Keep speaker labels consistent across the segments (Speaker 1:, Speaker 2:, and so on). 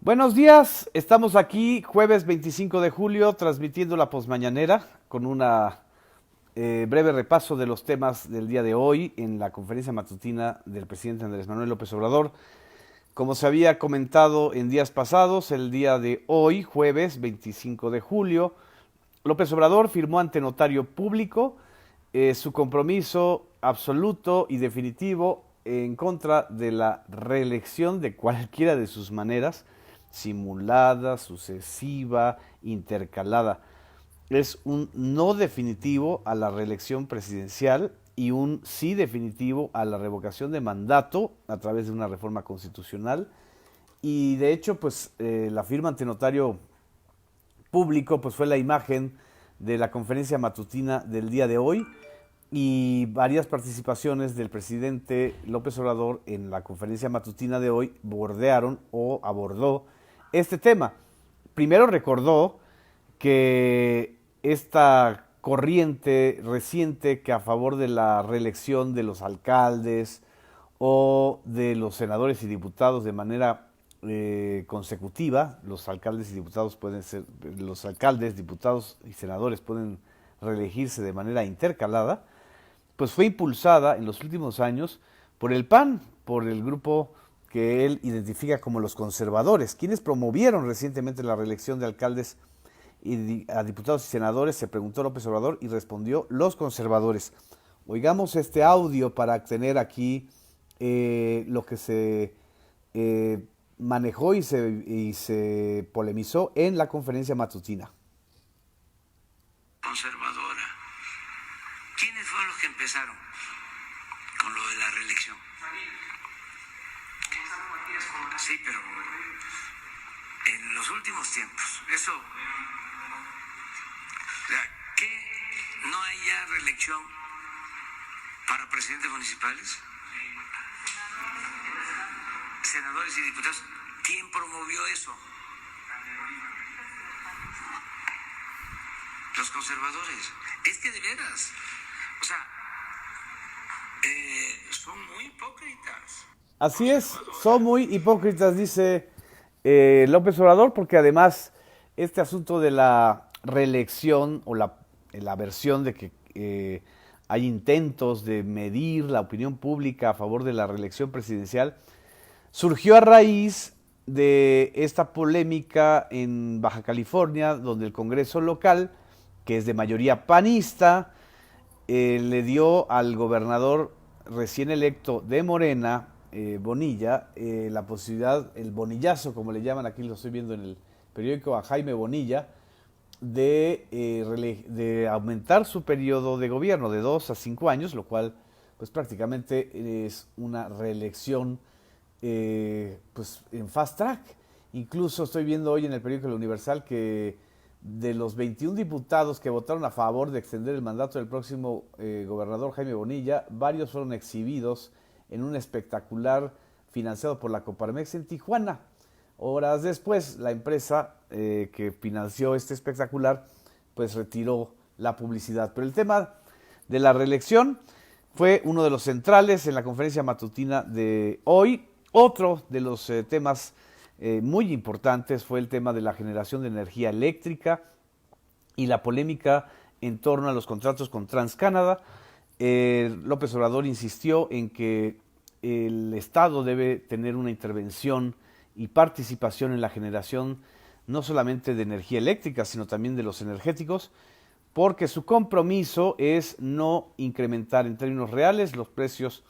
Speaker 1: Buenos días, estamos aquí jueves 25 de julio transmitiendo la posmañanera con una breve repaso de los temas del día de hoy en la conferencia matutina del presidente Andrés Manuel López Obrador. Como se había comentado en días pasados, el día de hoy, jueves 25 de julio, López Obrador firmó ante notario público su compromiso absoluto y definitivo en contra de la reelección de cualquiera de sus maneras, simulada, sucesiva, intercalada. Es un no definitivo a la reelección presidencial y un sí definitivo a la revocación de mandato a través de una reforma constitucional. Y de hecho, pues la firma ante notario público pues fue la imagen de la conferencia matutina del día de hoy y varias participaciones del presidente López Obrador en la conferencia matutina de hoy bordearon o abordó este tema. Primero recordó que esta corriente reciente que a favor de la reelección de los alcaldes o de los senadores y diputados de manera consecutiva, los alcaldes y diputados pueden ser, los alcaldes, diputados y senadores pueden reelegirse de manera intercalada, pues fue impulsada en los últimos años por el PAN, por el grupo que él identifica como los conservadores, quienes promovieron recientemente la reelección de alcaldes y a diputados y senadores. Se preguntó López Obrador y respondió los conservadores. Oigamos este audio para tener aquí lo que se manejó y se polemizó en la conferencia matutina.
Speaker 2: Conservadora. ¿Quiénes fueron los que empezaron con lo de la reelección? Sí, pero en los últimos tiempos, eso, o sea, ¿qué no hay ya reelección para presidentes municipales? Senadores y diputados. ¿Quién promovió eso? Los conservadores. Es que de veras, o sea, son muy hipócritas.
Speaker 1: Así es, son muy hipócritas, dice López Obrador, porque además este asunto de la reelección o la versión de que hay intentos de medir la opinión pública a favor de la reelección presidencial surgió a raíz de esta polémica en Baja California, donde el Congreso local, que es de mayoría panista, le dio al gobernador recién electo de Morena, Bonilla, la posibilidad, el bonillazo, como le llaman, aquí lo estoy viendo en el periódico, a Jaime Bonilla, de aumentar su periodo de gobierno de 2 a 5 años, lo cual pues prácticamente es una reelección pues en fast track. Incluso estoy viendo hoy en el periódico El Universal que de los 21 diputados que votaron a favor de extender el mandato del próximo gobernador Jaime Bonilla, varios fueron exhibidos en un espectacular financiado por la Coparmex en Tijuana. Horas después, la empresa que financió este espectacular pues retiró la publicidad. Pero el tema de la reelección fue uno de los centrales en la conferencia matutina de hoy. Otro de los temas muy importantes fue el tema de la generación de energía eléctrica y la polémica en torno a los contratos con TransCanada. López Obrador insistió en que el Estado debe tener una intervención y participación en la generación no solamente de energía eléctrica, sino también de los energéticos, porque su compromiso es no incrementar en términos reales los precios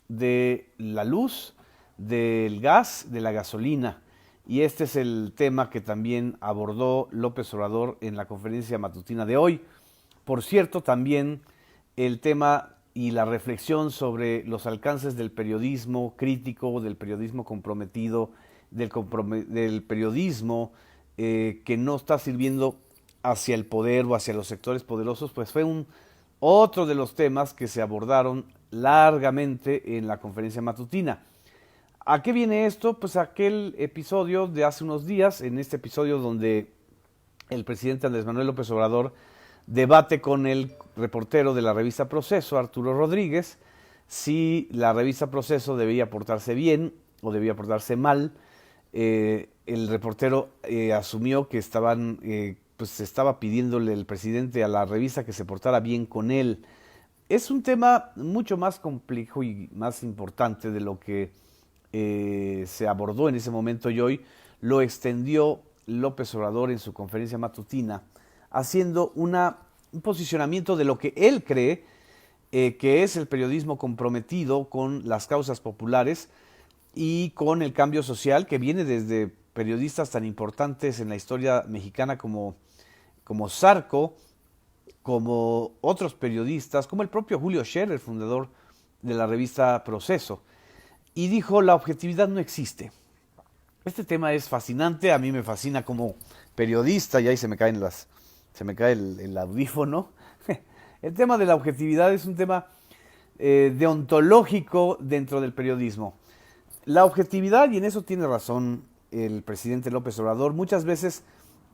Speaker 1: de la luz, del gas, de la gasolina. Y este es el tema que también abordó López Obrador en la conferencia matutina de hoy. Por cierto, también el tema y la reflexión sobre los alcances del periodismo crítico, del periodismo comprometido, del periodismo que no está sirviendo hacia el poder o hacia los sectores poderosos, pues fue otro de los temas que se abordaron largamente en la conferencia matutina. ¿A qué viene esto? Pues aquel episodio de hace unos días, en este episodio donde el presidente Andrés Manuel López Obrador debate con el reportero de la revista Proceso, Arturo Rodríguez, si la revista Proceso debía portarse bien o debía portarse mal el reportero asumió que pues estaba pidiéndole el presidente a la revista que se portara bien con él. Es un tema mucho más complejo y más importante de lo que se abordó en ese momento y hoy lo extendió López Obrador en su conferencia matutina, haciendo un posicionamiento de lo que él cree que es el periodismo comprometido con las causas populares y con el cambio social que viene desde periodistas tan importantes en la historia mexicana como Zarco, como otros periodistas, como el propio Julio Scherer, fundador de la revista Proceso. Y dijo, la objetividad no existe. Este tema es fascinante, a mí me fascina como periodista, y ahí se me cae el audífono. El tema de la objetividad es un tema deontológico dentro del periodismo. La objetividad, y en eso tiene razón el presidente López Obrador, muchas veces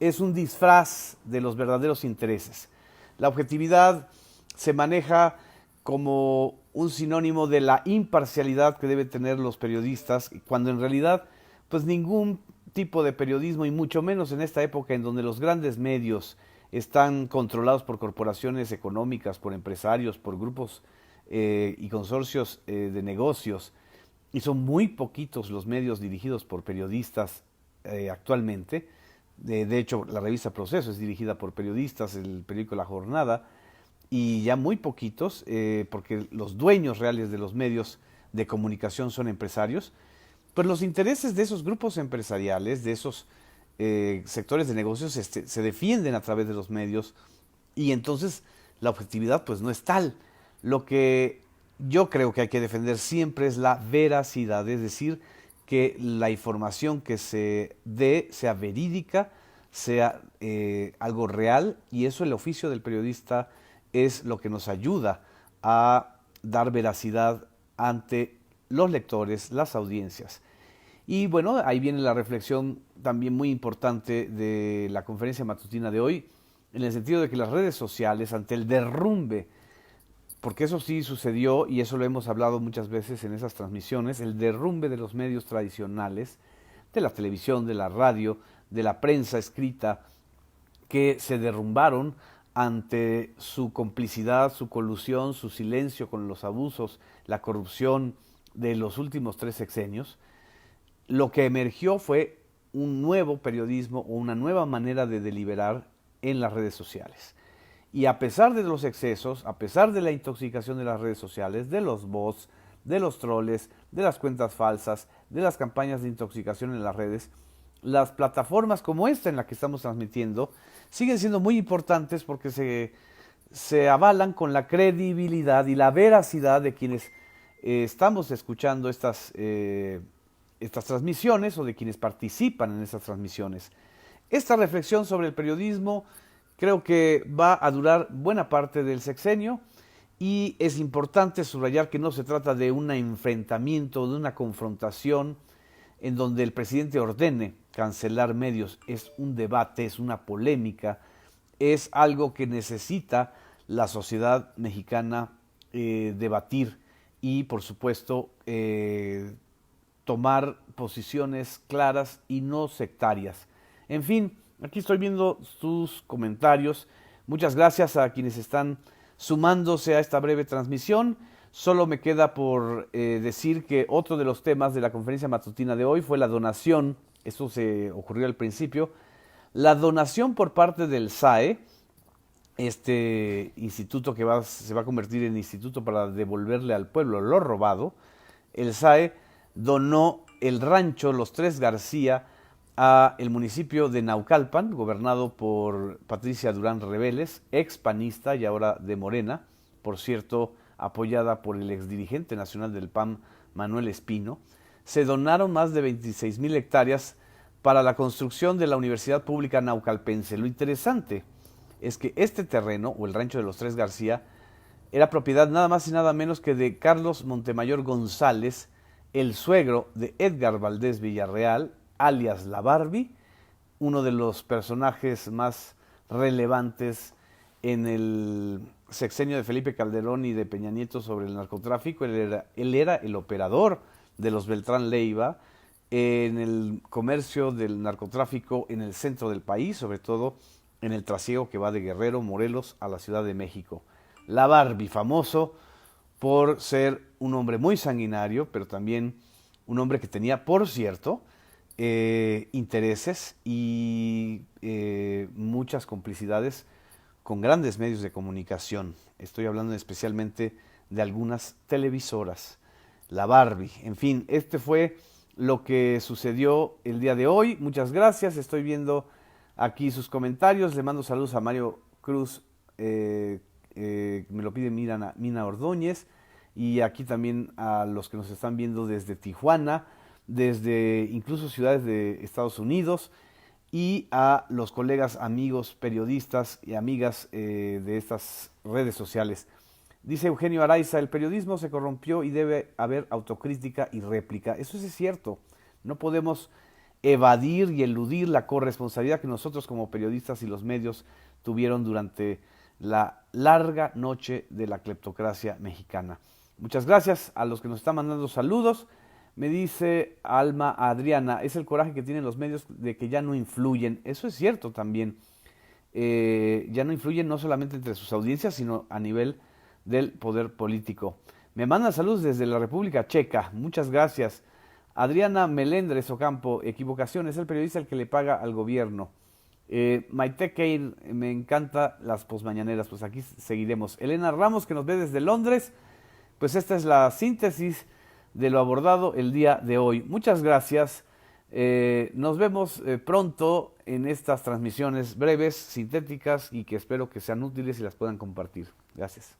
Speaker 1: es un disfraz de los verdaderos intereses. La objetividad se maneja como un sinónimo de la imparcialidad que deben tener los periodistas, cuando en realidad pues ningún tipo de periodismo, y mucho menos en esta época en donde los grandes medios están controlados por corporaciones económicas, por empresarios, por grupos y consorcios de negocios, y son muy poquitos los medios dirigidos por periodistas actualmente. De hecho, la revista Proceso es dirigida por periodistas, el periódico La Jornada, y ya muy poquitos, porque los dueños reales de los medios de comunicación son empresarios, pues los intereses de esos grupos empresariales, de esos sectores de negocios, se defienden a través de los medios, y entonces la objetividad pues no es tal. Lo que yo creo que hay que defender siempre es la veracidad, es decir, que la información que se dé sea verídica, sea algo real, y eso el oficio del periodista es lo que nos ayuda a dar veracidad ante los lectores, las audiencias. Y bueno, ahí viene la reflexión también muy importante de la conferencia matutina de hoy, en el sentido de que las redes sociales, ante el derrumbe, porque eso sí sucedió y eso lo hemos hablado muchas veces en esas transmisiones, el derrumbe de los medios tradicionales, de la televisión, de la radio, de la prensa escrita, que se derrumbaron ante su complicidad, su colusión, su silencio con los abusos, la corrupción de los últimos 3 sexenios. Lo que emergió fue un nuevo periodismo o una nueva manera de deliberar en las redes sociales. Y a pesar de los excesos, a pesar de la intoxicación de las redes sociales, de los bots, de los troles, de las cuentas falsas, de las campañas de intoxicación en las redes, las plataformas como esta en la que estamos transmitiendo siguen siendo muy importantes porque se avalan con la credibilidad y la veracidad de quienes estamos escuchando estas transmisiones o de quienes participan en estas transmisiones. Esta reflexión sobre el periodismo creo que va a durar buena parte del sexenio y es importante subrayar que no se trata de un enfrentamiento, de una confrontación en donde el presidente ordene cancelar medios. Es un debate, es una polémica, es algo que necesita la sociedad mexicana debatir y, por supuesto, tomar posiciones claras y no sectarias. En fin, aquí estoy viendo sus comentarios. Muchas gracias a quienes están sumándose a esta breve transmisión. Solo me queda por decir que otro de los temas de la conferencia matutina de hoy fue la donación, esto se ocurrió al principio, la donación por parte del SAE, este instituto que se va a convertir en instituto para devolverle al pueblo lo robado. El SAE donó el rancho Los Tres García a el municipio de Naucalpan, gobernado por Patricia Durán Reveles, ex panista y ahora de Morena, por cierto, apoyada por el exdirigente nacional del PAN, Manuel Espino. Se donaron más de 26,000 hectáreas para la construcción de la Universidad Pública Naucalpense. Lo interesante es que este terreno, o el rancho de Los Tres García, era propiedad nada más y nada menos que de Carlos Montemayor González, el suegro de Edgar Valdés Villarreal, alias La Barbie, uno de los personajes más relevantes en el sexenio de Felipe Calderón y de Peña Nieto sobre el narcotráfico. Él era el operador de los Beltrán Leiva, en el comercio del narcotráfico en el centro del país, sobre todo en el trasiego que va de Guerrero, Morelos a la Ciudad de México. La Barbie, famoso por ser un hombre muy sanguinario, pero también un hombre que tenía, por cierto, intereses y muchas complicidades con grandes medios de comunicación. Estoy hablando especialmente de algunas televisoras. La Barbie. En fin, este fue lo que sucedió el día de hoy. Muchas gracias. Estoy viendo aquí sus comentarios. Le mando saludos a Mario Cruz, me lo pide Mina Ordóñez. Y aquí también a los que nos están viendo desde Tijuana, desde incluso ciudades de Estados Unidos, y a los colegas, amigos, periodistas y amigas de estas redes sociales. Dice Eugenio Araiza, el periodismo se corrompió y debe haber autocrítica y réplica. Eso sí es cierto. No podemos evadir y eludir la corresponsabilidad que nosotros como periodistas y los medios tuvieron durante la larga noche de la cleptocracia mexicana. Muchas gracias a los que nos están mandando saludos. Me dice Alma Adriana, es el coraje que tienen los medios de que ya no influyen. Eso es cierto también. Ya no influyen no solamente entre sus audiencias, sino a nivel del poder político. Me mandan saludos desde la República Checa. Muchas gracias. Adriana Melendres Ocampo, equivocación, es el periodista el que le paga al gobierno. Maite Keir, me encanta las posmañaneras, pues aquí seguiremos. Elena Ramos, que nos ve desde Londres, pues esta es la síntesis de lo abordado el día de hoy. Muchas gracias. Nos vemos pronto en estas transmisiones breves, sintéticas y que espero que sean útiles y las puedan compartir. Gracias.